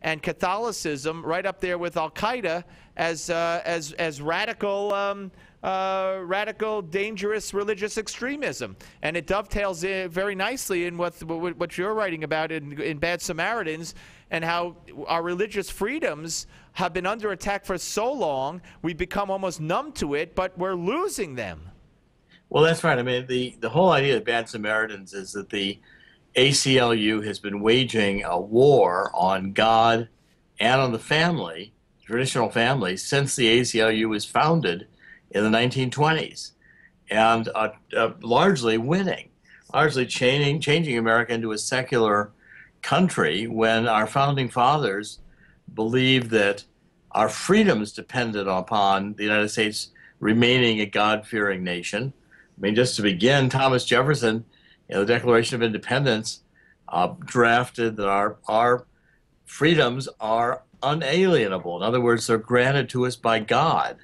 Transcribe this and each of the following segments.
and Catholicism right up there with Al Qaeda as radical, dangerous religious extremism, and it dovetails very nicely in what you're writing about in Bad Samaritans, and how our religious freedoms have been under attack for so long. We've become almost numb to it, but we're losing them. Well, that's right. I mean, the whole idea of Bad Samaritans is that the ACLU has been waging a war on God and on the family, traditional family, since the ACLU was founded in the 1920s, and largely winning, largely changing America into a secular country when our founding fathers believed that our freedoms depended upon the United States remaining a God-fearing nation. I mean, just to begin, Thomas Jefferson, the Declaration of Independence, drafted that our freedoms are unalienable. In other words, they're granted to us by God.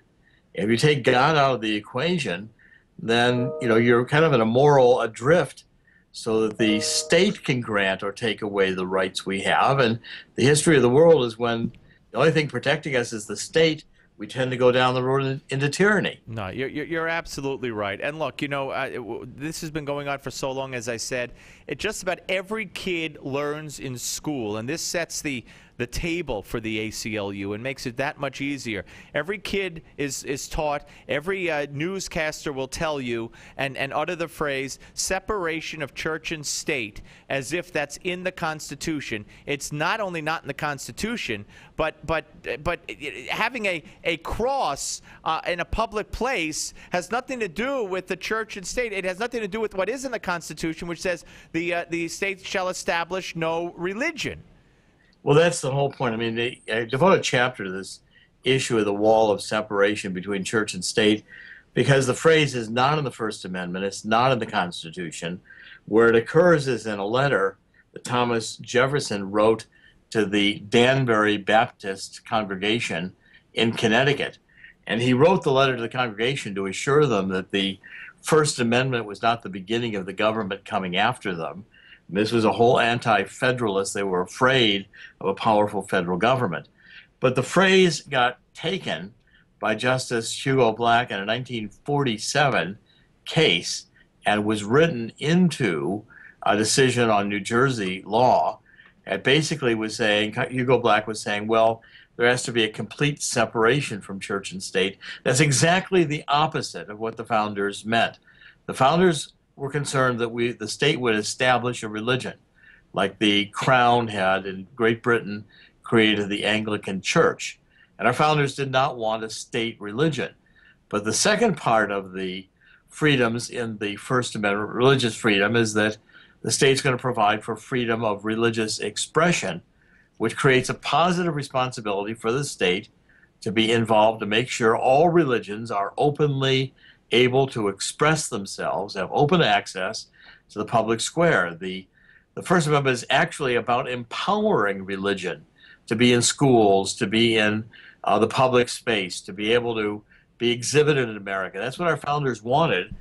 If you take God out of the equation, then you're kind of in a moral adrift, so that the state can grant or take away the rights we have. And the history of the world is when the only thing protecting us is the state, we tend to go down the road into tyranny. No, you're absolutely right. And look, this has been going on for so long, as I said. Just about every kid learns in school, and this sets the table for the ACLU and makes it that much easier. Every kid is taught, every newscaster will tell you and utter the phrase separation of church and state, as if that's in the Constitution. It's not only not in the Constitution, but having a cross in a public place has nothing to do with the church and state. It has nothing to do with what is in the Constitution, which says the state shall establish no religion. Well, that's the whole point. I mean, they devote a chapter to this issue of the wall of separation between church and state, because the phrase is not in the First Amendment. It's not in the Constitution. Where it occurs is in a letter that Thomas Jefferson wrote to the Danbury Baptist congregation in Connecticut. And he wrote the letter to the congregation to assure them that the First Amendment was not the beginning of the government coming after them. This was a whole anti-federalist. They were afraid of a powerful federal government. But the phrase got taken by Justice Hugo Black in a 1947 case and was written into a decision on New Jersey law. It basically was saying, Hugo Black was saying, well, there has to be a complete separation from church and state. That's exactly the opposite of what the founders meant. The founders were concerned that the state would establish a religion, like the Crown had in Great Britain created the Anglican Church. And our founders did not want a state religion. But the second part of the freedoms in the First Amendment, religious freedom, is that the state's going to provide for freedom of religious expression, which creates a positive responsibility for the state to be involved to make sure all religions are openly able to express themselves, have open access to the public square. The First Amendment is actually about empowering religion to be in schools, to be in the public space, to be able to be exhibited in America. That's what our founders wanted.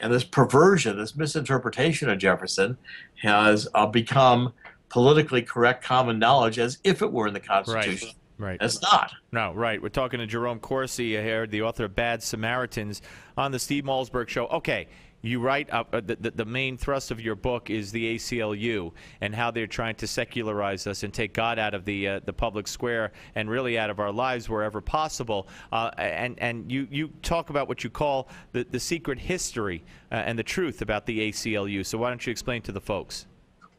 And this perversion, this misinterpretation of Jefferson has become politically correct common knowledge as if it were in the Constitution. Right. Right. It's not. No, right. We're talking to Jerome Corsi here, the author of Bad Samaritans, on the Steve Malzberg Show. Okay, you write the main thrust of your book is the ACLU and how they're trying to secularize us and take God out of the public square and really out of our lives wherever possible. And you talk about what you call the secret history and the truth about the ACLU. So why don't you explain to the folks?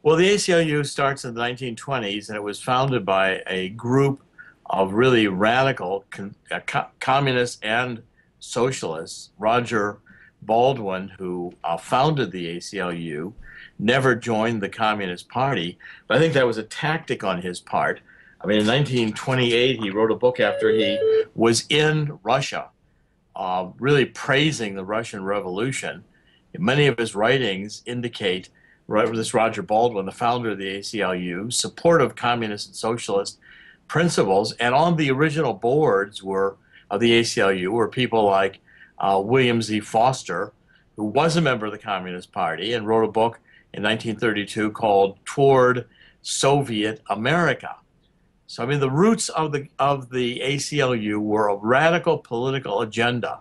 Well, the ACLU starts in the 1920s, and it was founded by a group of really radical communists and socialists. Roger Baldwin, who founded the ACLU, never joined the Communist Party, but I think that was a tactic on his part. I mean, in 1928, he wrote a book after he was in Russia, really praising the Russian Revolution. Many of his writings indicate this Roger Baldwin, the founder of the ACLU, support of communist and socialist principles, and on the original boards of the ACLU were people like William Z. Foster, who was a member of the Communist Party and wrote a book in 1932 called Toward Soviet America. So I mean, the roots of the ACLU were a radical political agenda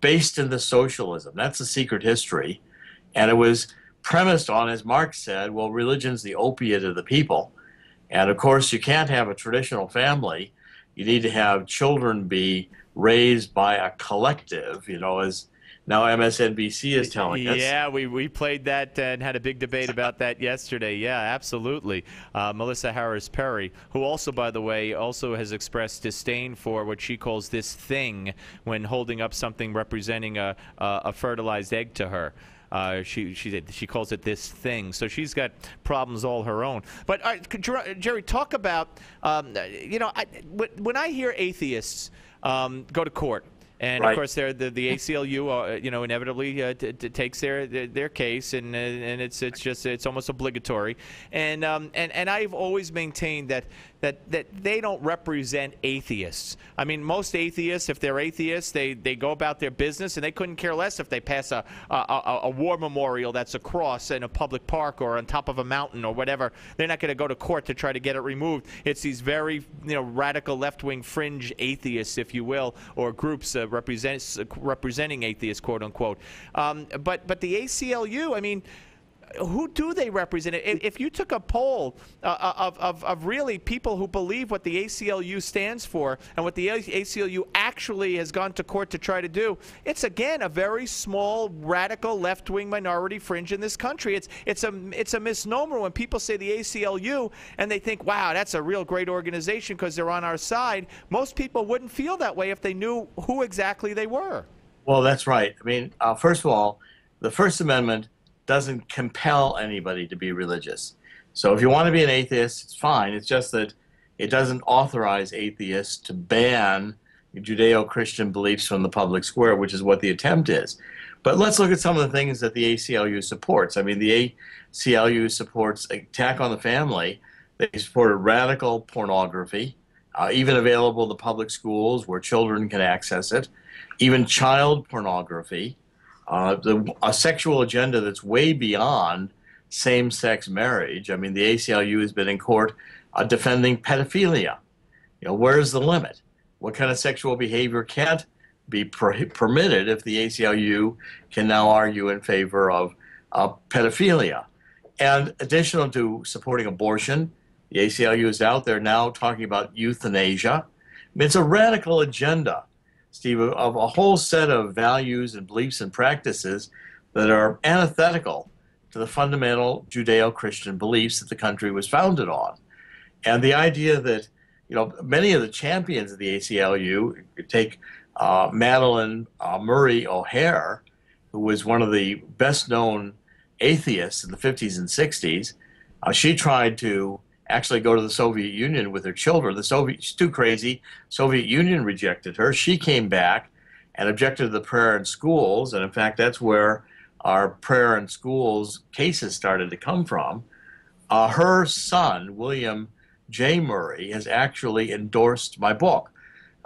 based in the socialism. That's a secret history, and it was premised on, as Marx said, well, religion's the opiate of the people, and of course, you can't have a traditional family. You need to have children be raised by a collective, as now MSNBC is telling us. Yeah, we played that and had a big debate about that yesterday. Yeah, absolutely. Melissa Harris Perry, who also, by the way, also has expressed disdain for what she calls this thing when holding up something representing a fertilized egg to her. She calls it this thing. So she's got problems all her own. But Jerry, talk about when I hear atheists go to court. And Right. of course, the ACLU, inevitably takes their case, and it's almost obligatory. And I've always maintained that they don't represent atheists. I mean, most atheists, if they're atheists, they go about their business, and they couldn't care less if they pass a war memorial that's a cross in a public park or on top of a mountain or whatever. They're not going to go to court to try to get it removed. It's these very radical left-wing fringe atheists, if you will, or groups representing atheists, quote unquote. But the ACLU, I mean, who do they represent? If you took a poll of really people who believe what the ACLU stands for and what the ACLU actually has gone to court to try to do, it's again a very small, radical, left-wing minority fringe in this country. It's a misnomer when people say the ACLU and they think, wow, that's a real great organization because they're on our side. Most people wouldn't feel that way if they knew who exactly they were. Well, that's right. I mean, first of all, the First Amendment doesn't compel anybody to be religious. So if you want to be an atheist, it's fine. It's just that it doesn't authorize atheists to ban Judeo-Christian beliefs from the public square, which is what the attempt is. But let's look at some of the things that the ACLU supports. I mean, the ACLU supports attack on the family. They supported radical pornography, even available in the public schools where children can access it, even child pornography. A sexual agenda that's way beyond same-sex marriage. I mean, the ACLU has been in court defending pedophilia. Where's the limit? What kind of sexual behavior can't be permitted if the ACLU can now argue in favor of pedophilia? And additional to supporting abortion, the ACLU is out there now talking about euthanasia. I mean, it's a radical agenda, Steve, of a whole set of values and beliefs and practices that are antithetical to the fundamental Judeo-Christian beliefs that the country was founded on. And the idea that, many of the champions of the ACLU, take Madeline Murray O'Hair, who was one of the best-known atheists in the 50s and 60s, she tried to actually go to the Soviet Union with her children. She's too crazy. Soviet Union rejected her. She came back and objected to the prayer in schools. And in fact, that's where our prayer in schools cases started to come from. Her son, William J. Murray, has actually endorsed my book.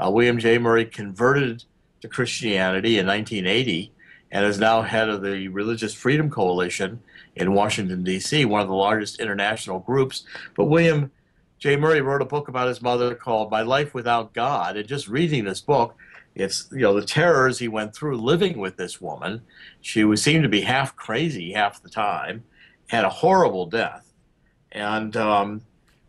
William J. Murray converted to Christianity in 1980 and is now head of the Religious Freedom Coalition in Washington, D.C., one of the largest international groups. But William J. Murray wrote a book about his mother called My Life Without God. And just reading this book, it's, the terrors he went through living with this woman. She seemed to be half crazy half the time, had a horrible death. And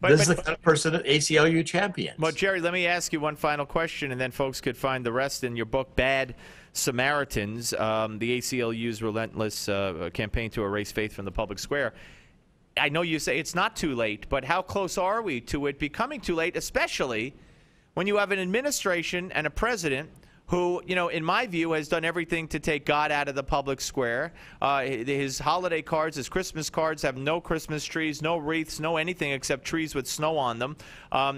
this is the kind of person that ACLU champions. Well, Jerry, let me ask you one final question, and then folks could find the rest in your book, Bad Samaritans, the ACLU's Relentless campaign to erase faith from the public square. I know you say it's not too late, but how close are we to it becoming too late, especially when you have an administration and a president who, in my view, has done everything to take God out of the public square. His holiday cards, his Christmas cards have no Christmas trees, no wreaths, no anything except trees with snow on them.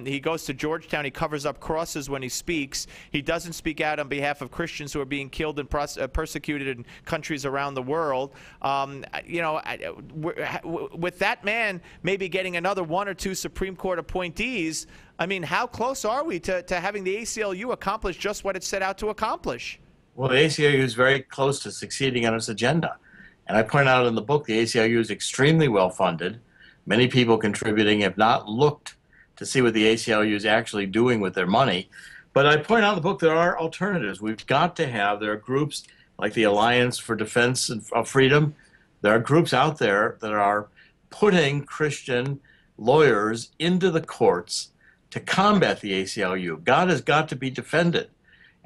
He goes to Georgetown. He covers up crosses when he speaks. He doesn't speak out on behalf of Christians who are being killed and persecuted in countries around the world. With that man maybe getting another 1 or 2 Supreme Court appointees, I mean, how close are we to having the ACLU accomplish just what it set out to accomplish? Well, the ACLU is very close to succeeding on its agenda. And I point out in the book, the ACLU is extremely well funded. Many people contributing have not looked to see what the ACLU is actually doing with their money. But I point out in the book there are alternatives. We've got to have, there are groups like the Alliance for Defense of Freedom. There are groups out there that are putting Christian lawyers into the courts to combat the ACLU. God has got to be defended.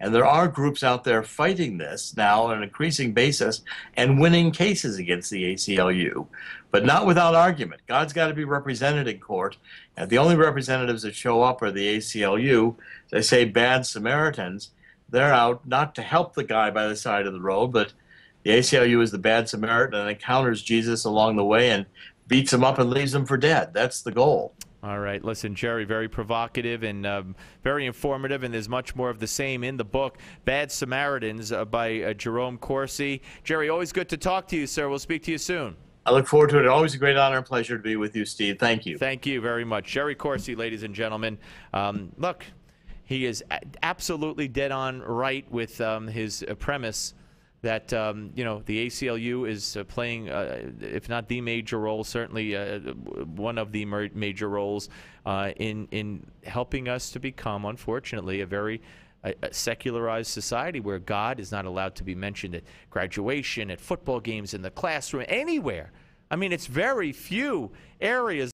And there are groups out there fighting this now on an increasing basis and winning cases against the ACLU, but not without argument. God's got to be represented in court, and the only representatives that show up are the ACLU. They say bad Samaritans. They're out not to help the guy by the side of the road, but the ACLU is the bad Samaritan and encounters Jesus along the way and beats him up and leaves him for dead. That's the goal. All right. Listen, Jerry, very provocative and very informative, and there's much more of the same in the book, Bad Samaritans by Jerome Corsi. Jerry, always good to talk to you, sir. We'll speak to you soon. I look forward to it. Always a great honor and pleasure to be with you, Steve. Thank you. Thank you very much. Jerry Corsi, ladies and gentlemen. Look, he is absolutely dead on right with his premise that the ACLU is playing, if not the major role, certainly one of the major roles in helping us to become, unfortunately, a very secularized society where God is not allowed to be mentioned at graduation, at football games, in the classroom, anywhere. I mean, it's very few areas